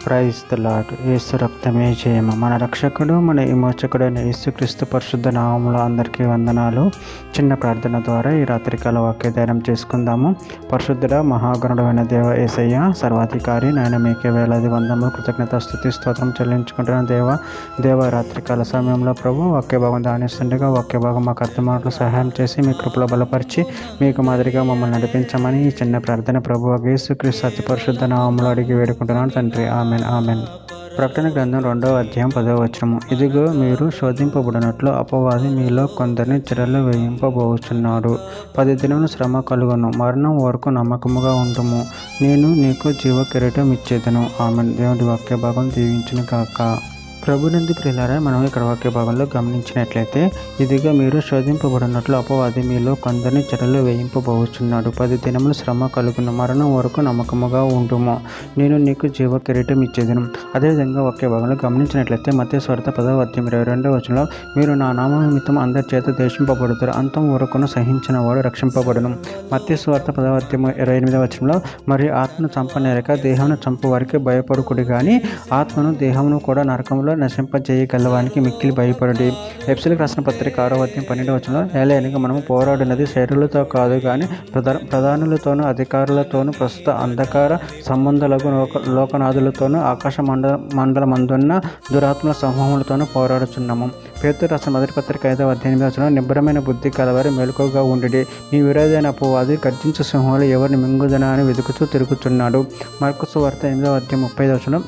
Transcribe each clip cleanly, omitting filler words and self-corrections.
Praise the lord. యేసు రక్తమే జయము. మన రక్షకుడు మన విమోచకుడైన యేసుక్రీస్తు పరిశుద్ధ నామములో అందరికీ వందనాలు. చిన్న ప్రార్థన ద్వారా ఈ రాత్రికాల వాక్యధ్యానం చేసుకుందాము. పరిశుద్ధుడ మహాగణుడైన దేవ యేసయ్య సర్వాధికారి నాయన మీకే వేలాది వందములు కృతజ్ఞత స్తుతి స్తోత్రం చెల్లించుకుంటున్న దేవ రాత్రికాల సమయంలో ప్రభు వాక్య భాగం ధ్యానిస్తుండగా వాక్య భాగం మాకు అర్థమాటలు సహాయం చేసి మీ కృపలో బలపరిచి మీకు మాదిరిగా మమ్మల్ని నడిపించమని ఈ చిన్న ప్రార్థన ప్రభు యేసుక్రీస్తు అతి పరిశుద్ధ నామములో అడిగి వేడుకుంటున్నాను తండ్రి. Amen amen. ప్రకటన గ్రంథం 2వ అధ్యాయం 10వ వచనము. ఇదిగో మీరు శోధింపబడినట్లు అపవాది మీలో కొందరిని చెరలో వేయింపబోచున్నాడు. 10 దినములు శ్రమ కలుగును, మరణం వరకు నమ్మకముగా ఉండుము, నేను నీకు జీవ కిరీటం ఇచ్చేదను. ఆమెన్. దేవుడి వాక్య భాగం దీవించును కాక. ప్రభునందు ప్రియులారా, మనం ఇక్కడ వాక్య భాగంలో గమనించినట్లయితే ఇదిగా మీరు శోధింపబడినట్లు అపవాది మీలో కొందరిని చెరలో వేయింపబోచున్నాడు. 10 దినములు శ్రమ కలుగును, మరణం వరకు నమ్మకముగా ఉండుము, నేను నీకు జీవ కిరీటం ఇచ్చేదను. అదేవిధంగా వాక్య భాగంలో గమనించినట్లయితే మత్తయి సువార్త 10వ అధ్యాయం 22వ వచనంలో మీరు నా నామ నిమిత్తం అందరి చేత ద్వేషింపబడుతారు, అంతం వరకును సహించిన వాడు రక్షింపబడును. మత్తయి సువార్త 10వ అధ్యాయం 28వ వచనంలో మరియు ఆత్మను చంపనేరక దేహమును చంపు వారికి భయపడుకుడి కానీ ఆత్మను దేహమును కూడా నరకంలో నశింపజేయగలవానికి మిక్కిలి భయపడి. ఎఫెసీయులకు రాసిన పత్రిక 6వ అధ్యాయం 12వ వచనంలో ఏలయనగా మనము పోరాడినది శరీరులతో కాదు కానీ ప్రధానులతోనూ అధికారులతోనూ ప్రస్తుత అంధకార సంబంధాలకు లోకనాథులతోనూ ఆకాశ మండలమందున్న దురాత్మల సమూహములతోనూ పోరాడుచున్నాము. పేతురు రాసిన మొదటి పత్రిక 5వ అధ్యాయం 8వ వచనంలో నిబ్బరమైన బుద్ధి కలవారి మెలకువగా ఉండి మీ విరోధైన అపవాది గర్జించు సింహంలో ఎవరిని మింగుదనా అని వెతుకుతూ తిరుగుతున్నాడు. మార్కు సువార్త 8వ అధ్యాయం 35వ వచనం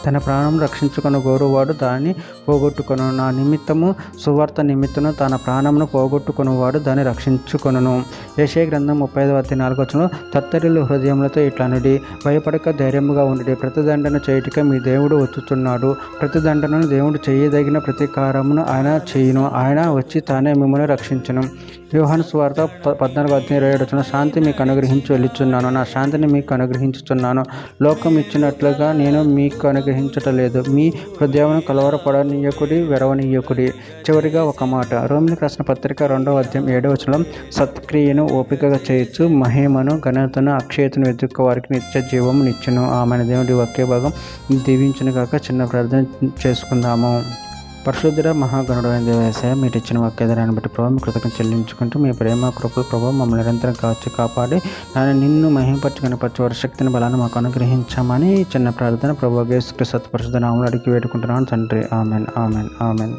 తన ప్రాణం రక్షించుకొని గోరువాడు దాన్ని పోగొట్టుకొను, నా నిమిత్తము సువార్త నిమిత్తము తన ప్రాణమును పోగొట్టుకునేవాడు దాన్ని రక్షించుకొనును. యెషయా గ్రంథం 35వ అధ్యాయం 4వ వచనంలో తత్తరిల్లు హృదయములతో ఇట్లనుడి, భయపడక ధైర్యముగా ఉండి, ప్రతిదండన చేయుటకే మీ దేవుడు వచ్చుచున్నాడు, ప్రతిదండనను దేవుడు చేయదగిన ప్రతీకారమును ఆయన చేయును, ఆయన వచ్చి తానే మిమ్మల్ని రక్షించును. యోహాను సువార్త 14వ అధ్యాయం 27వ వచనంలో శాంతి మీకు అనుగ్రహించి వెళ్ళుచున్నాను, నా శాంతిని మీకు అనుగ్రహించుచున్నాను, లోకం ఇచ్చినట్లుగా నేను మీకు అనుగ్రహించటలేదు, మీ హృదయమును కలవరపడనీయకుడి వెరవనీయకుడి. చివరిగా ఒక మాట, రోమిలకు రాసిన పత్రిక 2వ అధ్యాయం 7వ వచనంలో సత్క్రియను ఓపికగా చేయొచ్చు, మహిమను ఘనతను అక్షయతను వెతుక్క వారికి నిత్య జీవము నిచ్చును. ఆమె దేవుడి వాక్య భాగం దీవించును కాక. చిన్న ప్రార్థన చేసుకుందాము. పరిశుద్ధుడ మహాగణుడైన దేవయేసయ్య, మీరు ఇచ్చిన వాక్యాన్ని బట్టి ప్రభావం కృతజ్ఞత చెల్లించుకుంటూ మీ ప్రేమ కృపల ప్రభావం మమ్మల్ని నిరంతరం కాపాడి నిన్ను మహిమపరచు కనపరచు శక్తిని బలాన్ని మాకు అనుగ్రహించామని చిన్న ప్రార్థన ప్రభు యేసుక్రీస్తు పరిశుద్ధ నామములో అడిగి వేడుకుంటున్నాను తండ్రి. Amen amen amen.